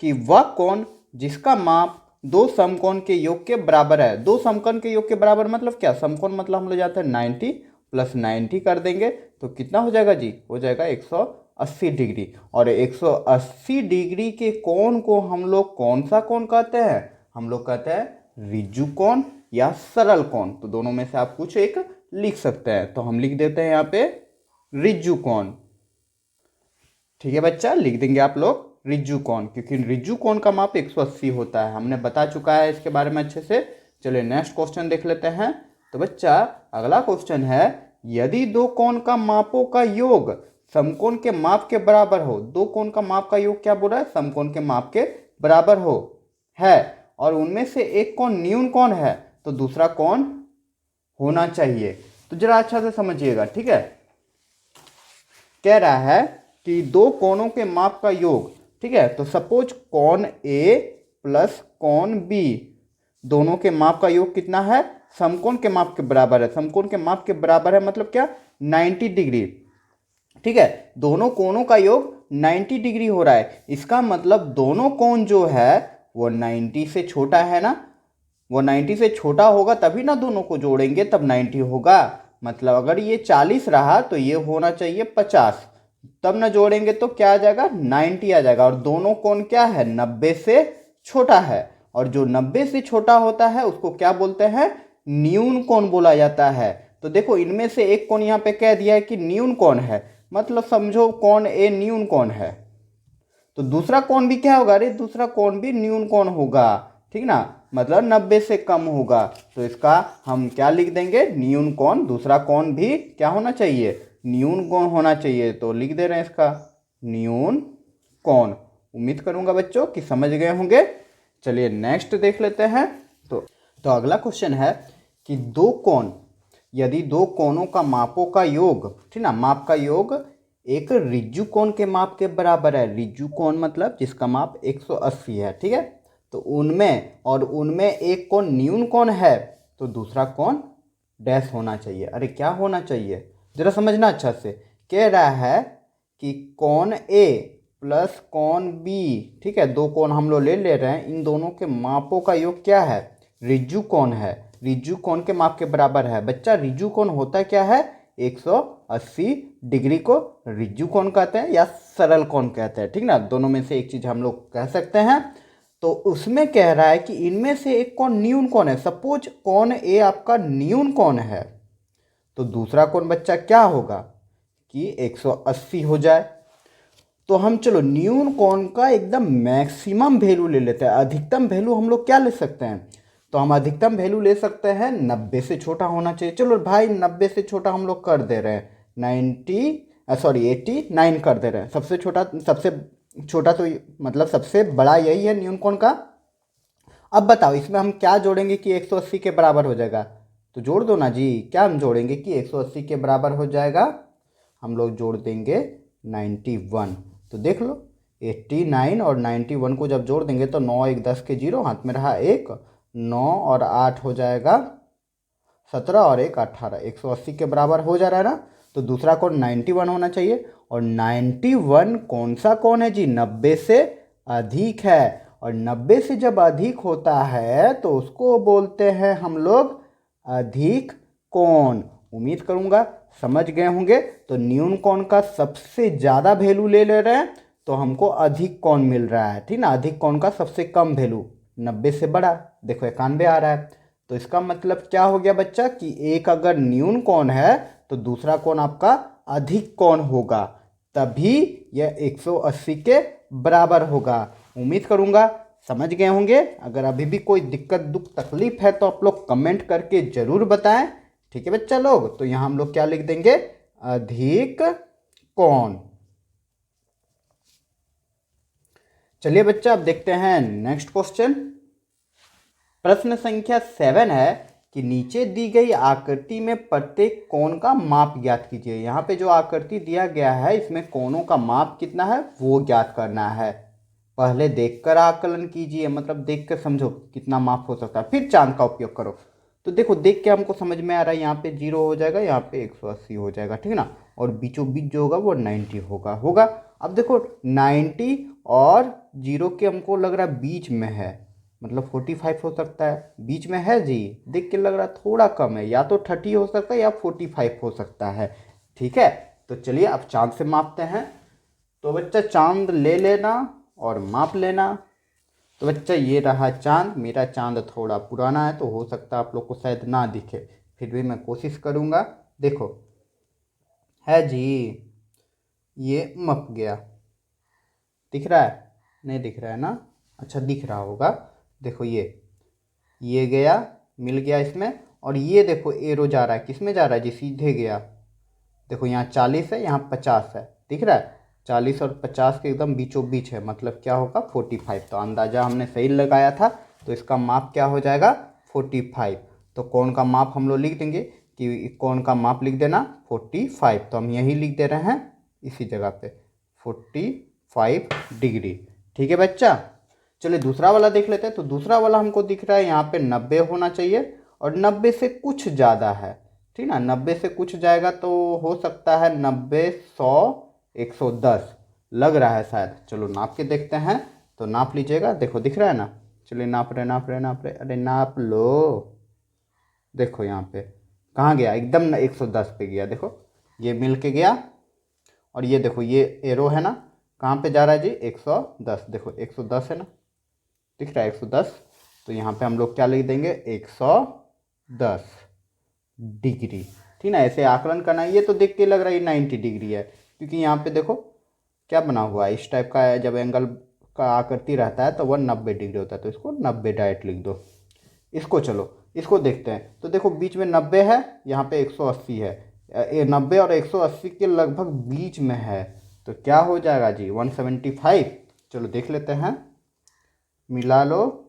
कि वह कोण जिसका माप दो समकोण के योग के बराबर है। दो समकोण के योग के बराबर मतलब क्या? समकोण मतलब हम लोग जाते हैं 90 + 90 कर देंगे तो कितना हो जाएगा जी? हो जाएगा 180 डिग्री। और 180 डिग्री के कोण को हम लोग कौन सा कोण कहते हैं? हम लोग कहते हैं ऋजु कोण या सरल कोण। तो दोनों में से आप कुछ एक लिख सकते हैं, तो हम लिख देते हैं यहाँ पे ऋजु कोण। ठीक है बच्चा, लिख देंगे आप लोग ऋजु कोण, क्योंकि ऋजु कोण का माप 180 होता है, हमने बता चुका है इसके बारे में अच्छे से। चलिए नेक्स्ट क्वेश्चन देख लेते हैं। तो बच्चा अगला क्वेश्चन है, यदि दो कोण का मापों का योग समकोण के माप के बराबर हो। दो कोण का माप का योग क्या बोल रहा है? समकोण के माप के बराबर हो है, और उनमें से एक कोण न्यून कोण है, तो दूसरा कोण होना चाहिए। तो जरा अच्छा से समझिएगा। ठीक है, कह रहा है कि दो कोणों के माप का योग, ठीक है, तो सपोज कोण ए प्लस कोण बी, दोनों के माप का योग कितना है? समकोण के माप के बराबर है। समकोण के माप के बराबर है मतलब क्या? 90 डिग्री। ठीक है, दोनों कोणों का योग 90 डिग्री हो रहा है, इसका मतलब दोनों कोण जो है वो 90 से छोटा है ना। वो 90 से छोटा होगा तभी ना दोनों को जोड़ेंगे तब 90 होगा। मतलब अगर ये 40 रहा तो ये होना चाहिए 50, तब ना जोड़ेंगे तो क्या आ जाएगा? 90 आ जाएगा। और दोनों कोण क्या है? 90 से छोटा है, और जो 90 से छोटा होता है उसको क्या बोलते हैं? न्यून कोण बोला जाता है। तो देखो इनमें से एक कोण यहाँ पे कह दिया है कि न्यून कोण है, मतलब समझो कोण ए न्यून कोण है, तो दूसरा कोण भी क्या होगा, अरे दूसरा कोण भी न्यून कोण होगा, ठीक ना, मतलब 90 से कम होगा। तो इसका हम क्या लिख देंगे, न्यून कोण, दूसरा कोण भी क्या होना चाहिए, न्यून कोण होना चाहिए। तो लिख दे रहे हैं इसका न्यून कोण। उम्मीद करूंगा बच्चों कि समझ गए होंगे। चलिए नेक्स्ट देख लेते हैं। तो अगला क्वेश्चन है कि दो कोण, यदि दो कोणों का मापों का योग, ठीक ना, माप का योग एक रिज्जु कोण के माप के बराबर है। रिज्जु कोण मतलब जिसका माप 180 है, ठीक है। तो उनमें एक कोण न्यून कोण है, तो दूसरा कोण डैश होना चाहिए। अरे क्या होना चाहिए, जरा समझना अच्छा से। कह रहा है कि कोण ए प्लस कोण बी, ठीक है, दो कोण हम लोग ले रहे हैं, इन दोनों के मापों का योग क्या है, रिज्जु कोण है। रिज्जु कोण के माप के बराबर है। बच्चा रिज्जु कोण होता क्या है, 180 डिग्री को रिज्जु कोण कहते हैं या सरल कोण कहते हैं, ठीक ना, दोनों में से एक चीज हम लोग कह सकते हैं। तो उसमें कह रहा है कि इनमें से एक कोण न्यून कोण है। सपोज कोण ए आपका न्यून कोण है, तो दूसरा कोण बच्चा क्या होगा कि 180 हो जाए। तो हम चलो न्यून कोण का एकदम मैक्सिमम वैल्यू ले लेते हैं। अधिकतम वैल्यू हम लोग क्या ले सकते हैं, तो हम अधिकतम वैल्यू ले सकते हैं 90 से छोटा होना चाहिए। चलो भाई 90 से छोटा हम लोग कर दे रहे हैं, 89 कर दे रहे हैं। सबसे छोटा तो मतलब सबसे बड़ा यही है न्यून कोण का। अब बताओ इसमें हम क्या जोड़ेंगे कि 180 के बराबर हो जाएगा, तो जोड़ दो ना जी। क्या हम जोड़ेंगे कि 180 के बराबर हो जाएगा, हम लोग जोड़ देंगे 91। तो देख लो 89 और 91 को जब जोड़ देंगे तो 9 1 10 के 0, हाथ में रहा 1, 9 और 8 हो जाएगा 17 और 1 18, 180 के बराबर हो जा रहा है ना। तो दूसरा कोण 91 होना चाहिए। और 91 कौन सा कोण है जी, 90 से अधिक है। और 90 से जब अधिक होता है तो उसको बोलते हैं हम लोग अधिक कोण। उम्मीद करूंगा समझ गए होंगे। तो न्यून कोण का सबसे ज़्यादा वैल्यू ले रहे हैं तो हमको अधिक कोण मिल रहा है, ठीक ना। अधिक कोण का सबसे कम वैल्यू 90 से बड़ा, देखो 91 आ रहा है। तो इसका मतलब क्या हो गया बच्चा कि एक अगर न्यून कोण है तो दूसरा कोण आपका अधिक कोण होगा, तभी यह 180 के बराबर होगा। उम्मीद करूंगा समझ गए होंगे। अगर अभी भी कोई दिक्कत दुख तकलीफ है तो आप लोग कमेंट करके ज़रूर बताएं, ठीक है बच्चा लोग। तो यहाँ हम लोग क्या लिख देंगे, अधिक कोण। चलिए बच्चा अब देखते हैं नेक्स्ट क्वेश्चन। प्रश्न संख्या 7 है कि नीचे दी गई आकृति में प्रत्येक कोण का माप ज्ञात कीजिए। यहाँ पे जो आकृति दिया गया है इसमें कोणों का माप कितना है वो ज्ञात करना है। पहले देखकर आकलन कीजिए, मतलब देखकर समझो कितना माप हो सकता है, फिर चांद का उपयोग करो। तो देखो देख के हमको समझ में आ रहा है, यहाँ पे 0 हो जाएगा, यहाँ पे 180 हो जाएगा, ठीक ना। और बीचों बीच जो होगा वो 90 होगा। अब देखो 90 और 0 के हमको लग रहा है बीच में है, मतलब 45 हो सकता है। बीच में है जी, देख के लग रहा है थोड़ा कम है, या तो 30 हो सकता है या 45 हो सकता है, ठीक है। तो चलिए अब चांद से मापते हैं। तो बच्चा चांद ले लेना और माप लेना। तो बच्चा ये रहा चांद। मेरा चांद थोड़ा पुराना है तो हो सकता है आप लोग को शायद ना दिखे, फिर भी मैं कोशिश करूँगा। देखो है जी, ये मप गया, दिख रहा है, नहीं दिख रहा है ना, अच्छा दिख रहा होगा। देखो ये गया, मिल गया इसमें। और ये देखो एरो जा रहा है, किस में जा रहा है जी, सीधे गया। देखो यहाँ 40 है, यहाँ 50 है, दिख रहा है। 40 और 50 के एकदम बीचों बीच है, मतलब क्या होगा 45। तो अंदाज़ा हमने सही लगाया था। तो इसका माप क्या हो जाएगा 45। तो कोण का माप हम लोग लिख देंगे कि कोण का माप लिख देना 45। तो हम यही लिख दे रहे हैं इसी जगह पे 45 डिग्री, ठीक है बच्चा। चलिए दूसरा वाला देख लेते हैं। तो दूसरा वाला हमको दिख रहा है यहाँ पे 90 होना चाहिए और 90 से कुछ ज़्यादा है, ठीक ना। 90 से कुछ जाएगा तो हो सकता है 90 100 110 लग रहा है शायद। चलो नाप के देखते हैं। तो नाप लीजिएगा, देखो दिख रहा है ना। चलिए नाप रहे, अरे नाप लो। देखो यहाँ पे कहाँ गया, एकदम 110 पे गया। देखो ये मिल के गया। और ये देखो ये एरो है ना, कहाँ पे जा रहा है जी 110। देखो 110 है ना, दिख रहा है 110। तो यहाँ पे हम लोग क्या लिख देंगे 110 डिग्री, ठीक ना। ऐसे आकलन करना है। ये तो देख के लग रहा है 90 डिग्री है, क्योंकि यहाँ पे देखो क्या बना हुआ है, इस टाइप का है। जब एंगल का आकृति रहता है तो वह 90 डिग्री होता है, तो इसको 90 डायरेक्ट लिख दो। इसको चलो इसको देखते हैं। तो देखो बीच में 90 है, यहाँ पे 180 है। 90 और 180 के लगभग बीच में है, तो क्या हो जाएगा जी 175। चलो देख लेते हैं, मिला लो।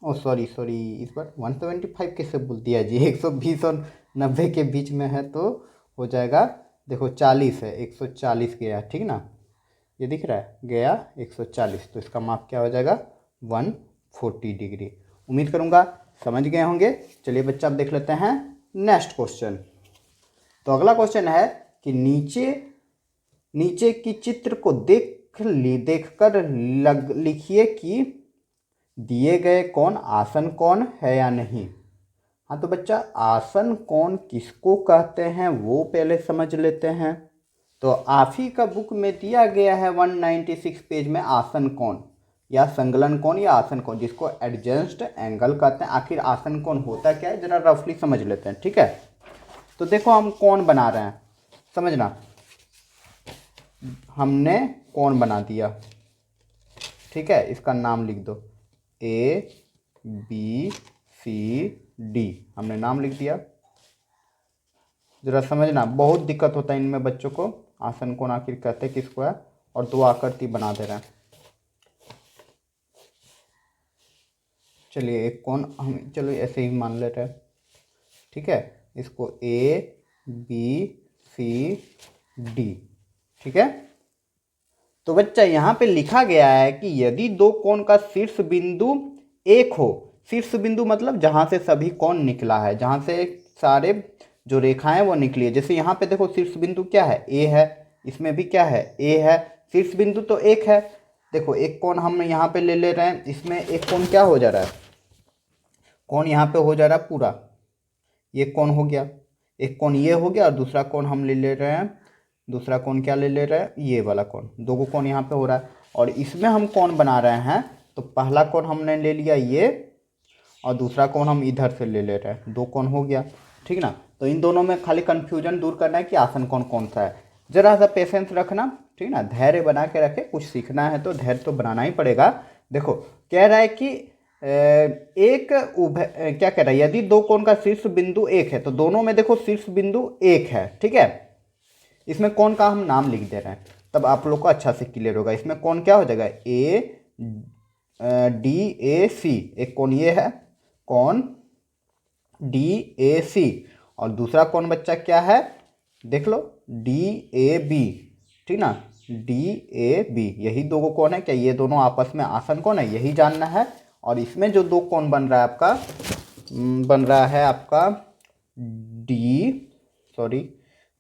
ओ सॉरी सॉरी, इस बार 175 कैसे बोल दिया जी, 120 और 90 के बीच में है तो हो जाएगा। देखो 40 है, 140 गया, ठीक ना, ये दिख रहा है, गया 140, तो इसका माप क्या हो जाएगा 140 डिग्री। उम्मीद करूँगा समझ गए होंगे। चलिए बच्चा अब देख लेते हैं नेक्स्ट क्वेश्चन। तो अगला क्वेश्चन है कि नीचे की चित्र को देखकर लिखिए कि दिए गए कोण आसन कोण है या नहीं। हाँ तो बच्चा आसन कोण किसको कहते हैं वो पहले समझ लेते हैं। तो आप ही का बुक में दिया गया है 196 पेज में आसन कोण या संगलन कोण या आसन कोण, जिसको एडजस्ट एंगल कहते हैं। आखिर आसन कोण होता क्या है जरा रफली समझ लेते हैं, ठीक है। तो देखो हम कोण बना रहे हैं, समझना, हमने कोण बना दिया, ठीक है। इसका नाम लिख दो ABCD, हमने नाम लिख दिया। जरा समझना, बहुत दिक्कत होता है इनमें बच्चों को, आसन कोण आखिर कहते किसको है, और दो आकृति बना दे रहे हैं। चलिए एक कोण हम चलो ऐसे ही मान लेते हैं, ठीक है। इसको ABCD, ठीक है। तो बच्चा यहाँ पे लिखा गया है कि यदि दो कोण का शीर्ष बिंदु एक हो, शीर्ष बिंदु मतलब जहाँ से सभी कोण निकला है, जहाँ से सारे जो रेखाएं वो निकली है। जैसे यहाँ पे देखो शीर्ष बिंदु क्या है, A है, इसमें भी क्या है, A है, शीर्ष बिंदु तो एक है। देखो एक कोण हम यहाँ पे ले रहे हैं, इसमें एक कोण क्या हो जा रहा है, कोण यहाँ पे हो जा रहा है पूरा, ये कोण हो गया, एक कोण ये हो गया, और दूसरा कोण हम ले रहे हैं, दूसरा कोण क्या ले रहे हैं, ये वाला कोण, दो को कोण यहाँ पे हो रहा है। और इसमें हम कोण बना रहे हैं, तो पहला कोण हमने ले लिया ये, और दूसरा कोण हम इधर से ले रहे हैं, दो कोण हो गया, ठीक ना। तो इन दोनों में खाली कन्फ्यूजन दूर करना है कि आसन कोण कौन सा है। जरा सा पेशेंस रखना, ठीक ना, धैर्य बना के रखे। कुछ सीखना है तो धैर्य तो बनाना ही पड़ेगा। देखो कह रहा है कि क्या कह रहा है, यदि दो कोण का शीर्ष बिंदु एक है, तो दोनों में देखो शीर्ष बिंदु एक है, ठीक है। इसमें कोण का हम नाम लिख दे रहे हैं, तब आप लोग को अच्छा से क्लियर होगा। इसमें कोण क्या हो जाएगा, ADAC, एक कोण ये है, कोण DAC, और दूसरा कोण बच्चा क्या है, देख लो DAB, ठीक ना, DAB, यही दो कोण है। क्या ये दोनों आपस में आसन कोण है, यही जानना है। और इसमें जो दो कोण बन रहा है आपका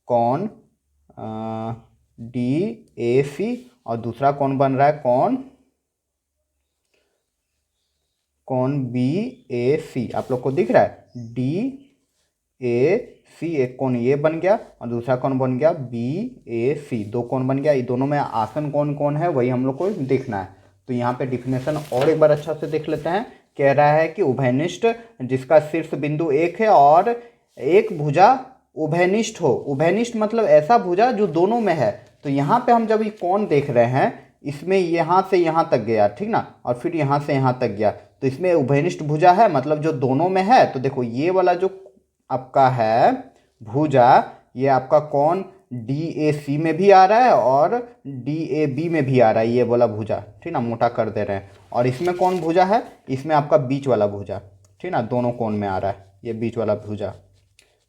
कोण DAC, और दूसरा कोण बन रहा है कोण BAC। आप लोग को दिख रहा है DAC, एक कोण ये बन गया और दूसरा कोण बन गया BAC, दो कोण बन गया। ये दोनों में आसन कोण कौन है वही हम लोग को देखना है। तो यहाँ पे डिफिनेशन और एक बार अच्छा से देख लेते हैं। कह रहा है कि उभयनिष्ठ जिसका शीर्ष बिंदु एक है और एक भुजा उभयनिष्ठ हो। उभयनिष्ठ मतलब ऐसा भुजा जो दोनों में है। तो यहाँ पे हम जब ये कोण देख रहे हैं, इसमें यहाँ से यहाँ तक गया, ठीक ना, और फिर यहाँ से यहाँ तक गया, तो इसमें उभयनिष्ठ भुजा है, मतलब जो दोनों में है। तो देखो ये वाला जो आपका है भुजा, ये आपका कोण DAC में भी आ रहा है और DAB में भी आ रहा है, ये वाला भुजा, ठीक ना, मोटा कर दे रहे हैं। और इसमें कौन भुजा है, इसमें आपका बीच वाला भुजा, ठीक ना, दोनों कोण में आ रहा है ये बीच वाला भुजा।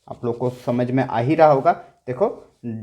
आप लोग को समझ में आ ही रहा होगा। देखो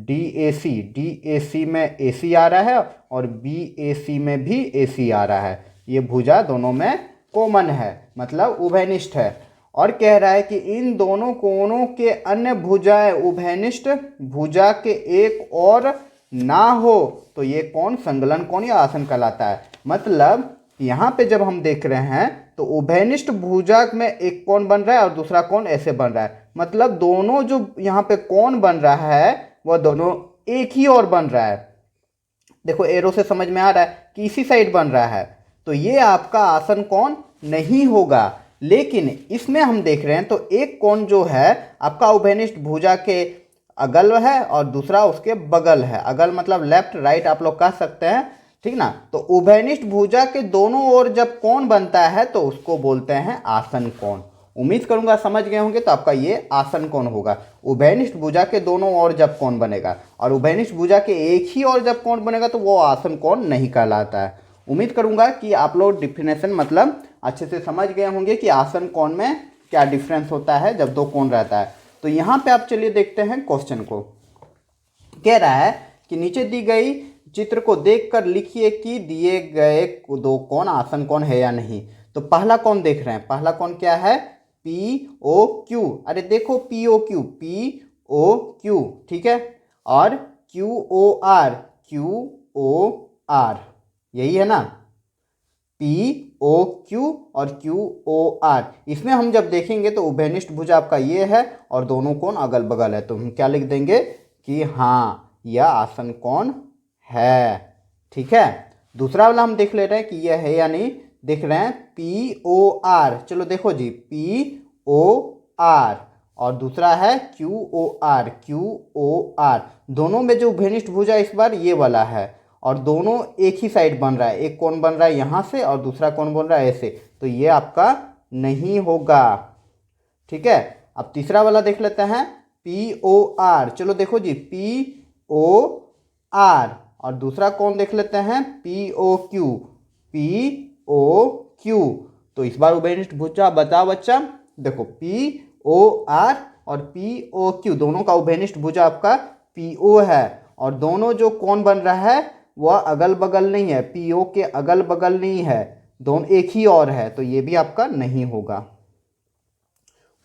DAC में AC आ रहा है और BAC में भी AC आ रहा है। ये भुजा दोनों में कॉमन है, मतलब उभयनिष्ठ है। और कह रहा है कि इन दोनों कोणों के अन्य भुजाएं उभयनिष्ठ भुजा के एक और ना हो तो ये कोण संगलन कोण या आसन कहलाता है। मतलब यहाँ पे जब हम देख रहे हैं तो उभयनिष्ठ भुजा में एक कोण बन रहा है और दूसरा कोण ऐसे बन रहा है, मतलब दोनों जो यहाँ पे कोण बन रहा है वह दोनों एक ही और बन रहा है। देखो एरो से समझ में आ रहा है कि इसी साइड बन रहा है, तो ये आपका आसन कोण नहीं होगा। लेकिन इसमें हम देख रहे हैं तो एक कोण जो है आपका उभयनिष्ठ भुजा के अगल है और दूसरा उसके बगल है। अगल मतलब लेफ्ट राइट आप लोग कह सकते हैं, ठीक ना। तो उभयनिष्ठ भुजा के दोनों ओर जब कोण बनता है तो उसको बोलते हैं आसन कोण। उम्मीद करूंगा समझ गए होंगे। तो आपका ये आसन कोण होगा। उभयनिष्ठ भुजा के दोनों ओर जब कोण बनेगा और उभयनिष्ठ भुजा के एक ही ओर जब कोण बनेगा तो वो आसन कोण नहीं कहलाता है। उम्मीद करूंगा कि आप लोग डिफिनेशन मतलब अच्छे से समझ गए होंगे कि आसन कोण में क्या डिफरेंस होता है जब दो कोण रहता है। तो यहाँ पे आप चलिए देखते हैं क्वेश्चन को। कह रहा है कि नीचे दी गई चित्र को देखकर लिखिए कि दिए गए दो कोण आसन कोण है या नहीं। तो पहला कोण देख रहे हैं, पहला कोण क्या है, पी ओ क्यू। अरे देखो P O Q, P O Q, ठीक है। और Q O R, Q O R, यही है ना, पी ओ क्यू और क्यू ओ आर। इसमें हम जब देखेंगे तो उभयनिष्ठ भुजा आपका ये है और दोनों कोण अगल बगल है। तो हम क्या लिख देंगे कि हाँ यह आसन कोण है, ठीक है। दूसरा वाला हम देख ले रहे हैं कि यह है या नहीं। देख रहे हैं पी ओ आर, चलो देखो जी, पी ओ आर और दूसरा है Q O R, Q O R. दोनों में जो उभयनिष्ठ भुजा इस बार ये वाला है और दोनों एक ही साइड बन रहा है। एक कोण बन रहा है यहाँ से और दूसरा कोण बन रहा है ऐसे। तो ये आपका नहीं होगा, ठीक है। अब तीसरा वाला देख लेते हैं, पी ओ आर। चलो देखो जी, पी ओ आर और दूसरा कोण देख लेते हैं P O Q, P O Q. तो इस बार उभयनिष्ठ भुजा बताओ बच्चा। देखो पी ओ आर और पी ओ क्यू दोनों का उभयनिष्ठ भुजा आपका पी ओ है और दोनों जो कोण बन रहा है वह अगल बगल नहीं है, पी ओ के अगल बगल नहीं है, दोनों एक ही और है। तो ये भी आपका नहीं होगा।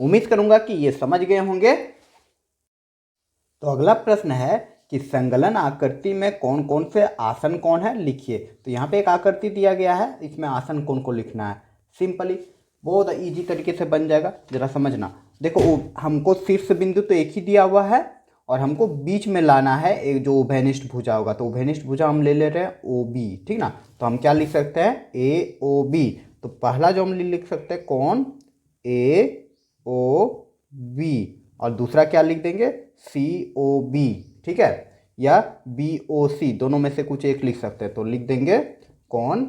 उम्मीद करूंगा कि ये समझ गए होंगे। तो अगला प्रश्न है कि संगलन आकृति में कौन कौन से आसन कोण है लिखिए। तो यहाँ पे एक आकृति दिया गया है, इसमें आसन कोण को लिखना है। सिंपली बहुत इजी तरीके से बन जाएगा, जरा समझना। देखो हमको शीर्ष बिंदु तो एक ही दिया हुआ है और हमको बीच में लाना है एक जो उभयनिष्ठ भुजा होगा। तो उभयनिष्ठ भुजा हम ले रहे हैं ओ बी, ठीक ना। तो हम क्या लिख सकते हैं, ए ओ बी। तो पहला जो हम लिख सकते हैं कोण ए ओ बी और दूसरा क्या लिख देंगे, सी ओ बी, ठीक है, या बी ओ सी, दोनों में से कुछ एक लिख सकते हैं। तो लिख देंगे कोण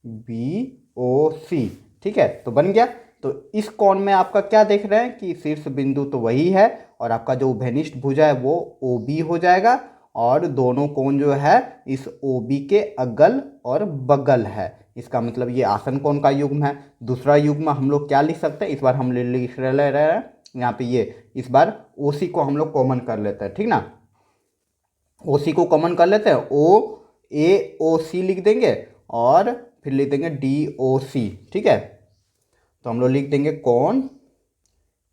बी ओ सी, ठीक है। तो बन गया। तो इस कोण में आपका क्या देख रहे हैं कि शीर्ष बिंदु तो वही है और आपका जो उभयनिष्ठ भुजा है वो ओ बी हो जाएगा और दोनों कोण जो है इस ओ बी के अगल और बगल है। इसका मतलब ये आसन कोण का युग्म है। दूसरा युग्म हम लोग क्या लिख सकते हैं, इस बार हम लिख रहे हैं यहाँ पे ये, इस बार ओ सी को हम लोग कॉमन कर लेते हैं, ठीक ना। ओ सी को कॉमन कर लेते हैं, ओ ए ओ सी लिख देंगे और फिर लिख देंगे डी ओ सी, ठीक है। तो हम लोग लिख देंगे कोण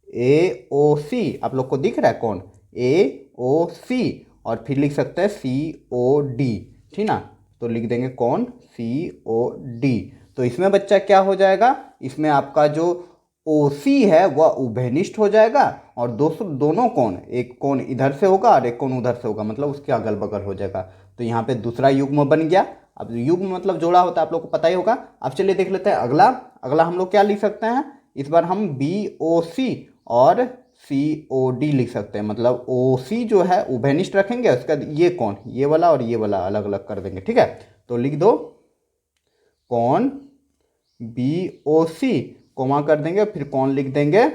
ए ओ सी, आप लोग को दिख रहा है कोण ए ओ सी और फिर लिख सकते हैं सी ओ डी, ठीक ना। तो लिख देंगे कोण सी ओ डी। तो इसमें बच्चा क्या हो जाएगा, इसमें आपका जो ओ सी है वह उभयनिष्ठ हो जाएगा और दोनों कोण, एक कोण इधर से होगा और एक कोण उधर से होगा, मतलब उसके अगल बगल हो जाएगा। तो यहाँ पे दूसरा युग्म बन गया। अब युग्म मतलब जोड़ा होता है, आप लोग को पता ही होगा। अब चलिए देख लेते हैं अगला। अगला हम लोग क्या लिख सकते हैं, इस बार हम बी ओ सी और सी ओ डी लिख सकते हैं। मतलब ओ सी जो है उभयनिष्ठ रखेंगे, उसका ये कोण ये वाला और ये वाला अलग अलग कर देंगे, ठीक है। तो लिख दो कोण बी ओ सी, कोमा कर देंगे, फिर कोण लिख देंगे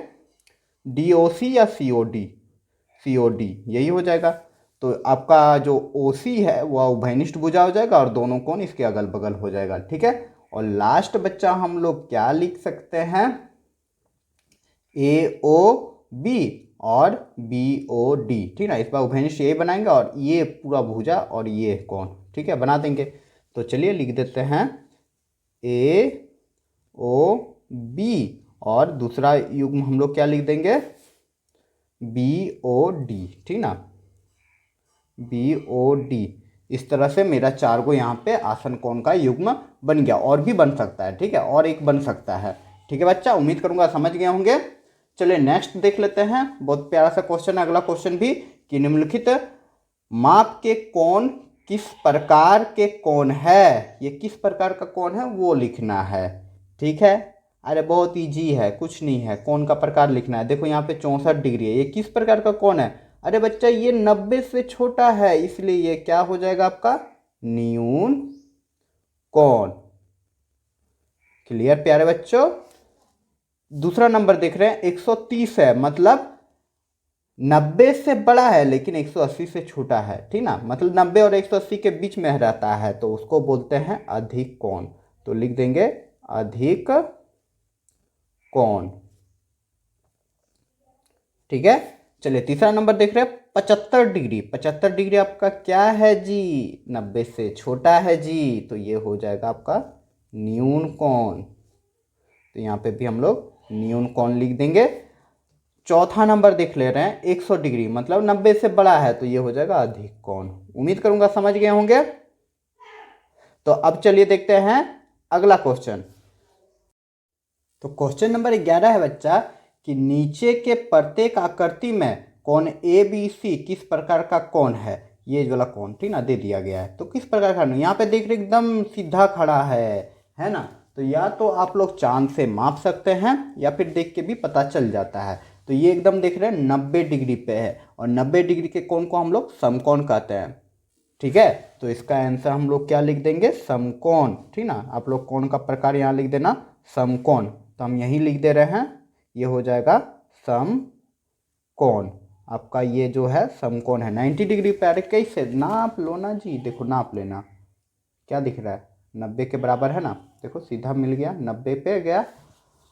डी ओ सी या सी ओ डी, सी ओ डी यही हो जाएगा। तो आपका जो ओ सी है वह उभयनिष्ठ भुजा हो जाएगा और दोनों कोण इसके अगल बगल हो जाएगा, ठीक है। और लास्ट बच्चा हम लोग क्या लिख सकते हैं, ए ओ बी और बी ओ डी, ठीक है। इस बार उभयनिष्ठ ये बनाएंगे और ये पूरा भुजा और ये कोण, ठीक है, बना देंगे। तो चलिए लिख देते हैं ए ओ बी और दूसरा युग्म हम लोग क्या लिख देंगे, बी ओ डी, ठीक ना, बी ओ डी। इस तरह से मेरा 4 गो यहाँ पे आसन कोण का युग्म बन गया। और भी बन सकता है, ठीक है, और एक बन सकता है, ठीक है बच्चा। उम्मीद करूंगा समझ गए होंगे। चलिए नेक्स्ट देख लेते हैं। बहुत प्यारा सा क्वेश्चन है अगला क्वेश्चन भी, कि निम्नलिखित माप के कोण किस प्रकार के कोण है। ये किस प्रकार का कोण है वो लिखना है, ठीक है। अरे बहुत इजी है, कुछ नहीं है, कोण का प्रकार लिखना है। देखो यहाँ पे 64 डिग्री है, ये किस प्रकार का कोण है। अरे बच्चा ये 90 से छोटा है, इसलिए ये क्या हो जाएगा आपका न्यून कोण। क्लियर प्यारे बच्चों। दूसरा नंबर देख रहे हैं 130 है, मतलब 90 से बड़ा है लेकिन 180 से छोटा है, ठीक ना, मतलब 90 और 180 के बीच में रहता है, तो उसको बोलते हैं अधिक कोण। तो लिख देंगे अधिक कोण। ठीक है। चलिए तीसरा नंबर देख रहे हैं 75 डिग्री। 75 डिग्री आपका क्या है जी, 90 से छोटा है जी, तो ये हो जाएगा आपका न्यून कोण। तो यहाँ पे भी हम लोग न्यून कोण लिख देंगे। चौथा नंबर देख ले रहे हैं 100 डिग्री, मतलब 90 से बड़ा है, तो ये हो जाएगा अधिक कोण। उम्मीद करूंगा समझ गए होंगे। तो अब चलिए देखते हैं अगला क्वेश्चन। तो क्वेश्चन नंबर 11 है बच्चा कि नीचे के प्रत्येक आकृति में कोण ABC किस प्रकार का कोण है। ये वाला कोण, ठीक ना, दे दिया गया है। तो किस प्रकार का, यहाँ पे देख रहे एकदम सीधा खड़ा है ना। तो या तो आप लोग चांद से माप सकते हैं या फिर देख के भी पता चल जाता है। तो ये एकदम देख रहे हैं 90 डिग्री पे है, और 90 डिग्री के कोण को हम लोग समकोण कहते हैं। ठीक है, तो इसका आंसर हम लोग क्या लिख देंगे, समकोण। ठीक ना, आप लोग कोण का प्रकार यहाँ लिख देना समकोण। तो हम यही लिख दे रहे हैं, ये हो जाएगा समकोण। आपका ये जो है समकोण है 90 डिग्री पे। अरे कैसे, नाप लो ना जी, देखो नाप लेना, क्या दिख रहा है 90 के बराबर है ना, देखो सीधा मिल गया, 90 पे गया।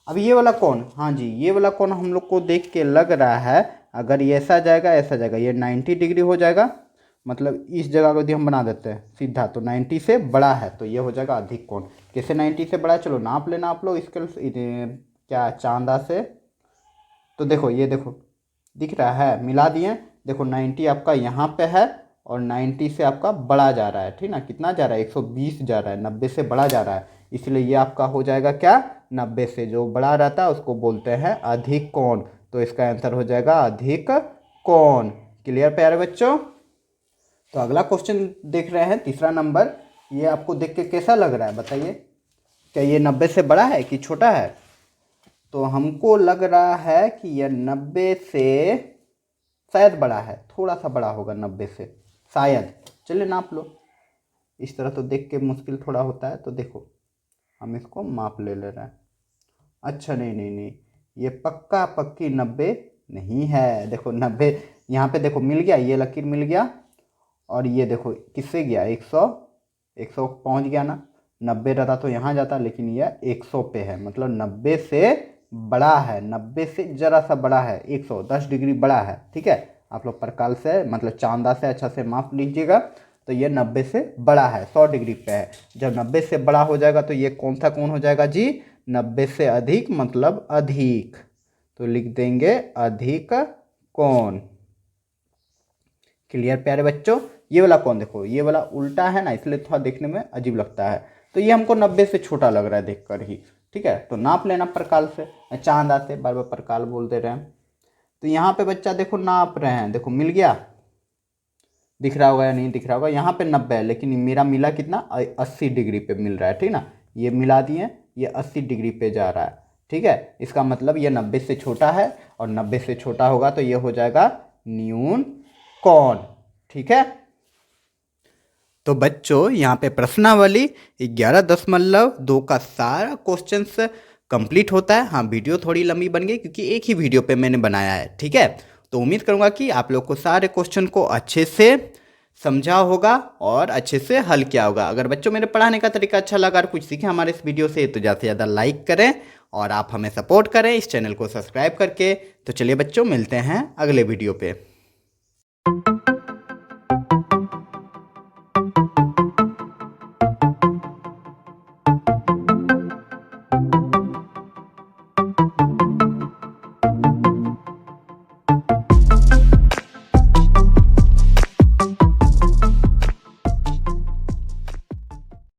अब ये वाला कोण, हाँ जी ये वाला कोण हम लोग को देख के लग रहा है, अगर ये ऐसा जाएगा ऐसा जाएगा, ये 90 डिग्री हो जाएगा, मतलब इस जगह को यदि हम बना देते हैं सीधा, तो 90 से बड़ा है, तो ये हो जाएगा अधिक कोण। कैसे 90 से बड़ा है, चलो नाप लेना आप लोग इसके क्या चांदा से। तो देखो ये देखो दिख रहा है, मिला दिए, देखो 90 आपका यहाँ पे है और 90 से आपका बड़ा जा रहा है, ठीक ना, कितना जा रहा है 120 जा रहा है, 90 से बड़ा जा रहा है, इसलिए ये आपका हो जाएगा क्या, 90 से जो बड़ा रहता है उसको बोलते हैं अधिक कोण। तो इसका आंसर हो जाएगा अधिक कोण। क्लियर प्यारे बच्चों। तो अगला क्वेश्चन देख रहे हैं तीसरा नंबर। ये आपको देख के कैसा लग रहा है बताइए, क्या ये 90 से बड़ा है कि छोटा है। तो हमको लग रहा है कि यह 90 से शायद बड़ा है, थोड़ा सा बड़ा होगा 90 से शायद। चलिए नाप लो, इस तरह तो देख के मुश्किल थोड़ा होता है, तो देखो हम इसको माप ले रहे हैं। अच्छा नहीं नहीं नहीं, ये पक्का पक्की 90 नहीं है। देखो 90 यहाँ पे देखो मिल गया, ये लकीर मिल गया, और ये देखो किससे गया 100 पहुँच गया ना, 90 रहता तो यहाँ जाता, लेकिन यह 100 पे है, मतलब 90 से बड़ा है, 90 से ज़रा सा बड़ा है, 110 डिग्री बड़ा है। ठीक है, आप लोग प्रकाल से मतलब चांदा से अच्छा से माप लीजिएगा। तो ये 90 से बड़ा है, 100 डिग्री पे है। जब 90 से बड़ा हो जाएगा तो ये कौन सा कोण हो जाएगा जी, 90 से अधिक, मतलब अधिक। तो लिख देंगे अधिक कोण। क्लियर प्यारे बच्चों। ये वाला कोण देखो, ये वाला उल्टा है ना, इसलिए थोड़ा देखने में अजीब लगता है। तो ये हमको 90 से छोटा लग रहा है देखकर ही। ठीक है, तो नाप लेना प्रकाल से, चांदा से, बार बार प्रकाल बोल दे रहे हैं। तो यहाँ पे बच्चा देखो नाप रहे हैं, देखो मिल गया, दिख रहा होगा या नहीं दिख रहा होगा, यहाँ पे 90 है, लेकिन मेरा मिला कितना 80 डिग्री पे मिल रहा है। ठीक ना, ये मिला दिए, ये 80 डिग्री पे जा रहा है। ठीक है, इसका मतलब ये 90 से छोटा है, और 90 से छोटा होगा तो ये हो जाएगा न्यून कोण। ठीक है, तो बच्चों यहाँ पे प्रश्नावली 11.2 का सारा क्वेश्चंस कंप्लीट होता है। हाँ, वीडियो थोड़ी लंबी बन गई क्योंकि एक ही वीडियो पे मैंने बनाया है। ठीक है, तो उम्मीद करूँगा कि आप लोग को सारे क्वेश्चन को अच्छे से समझा होगा और अच्छे से हल किया होगा। अगर बच्चों मेरे पढ़ाने का तरीका अच्छा लगा और कुछ सीखे हमारे इस वीडियो से, तो ज़्यादा से ज़्यादा लाइक करें और आप हमें सपोर्ट करें इस चैनल को सब्सक्राइब करके। तो चलिए बच्चों, मिलते हैं अगले वीडियो पे।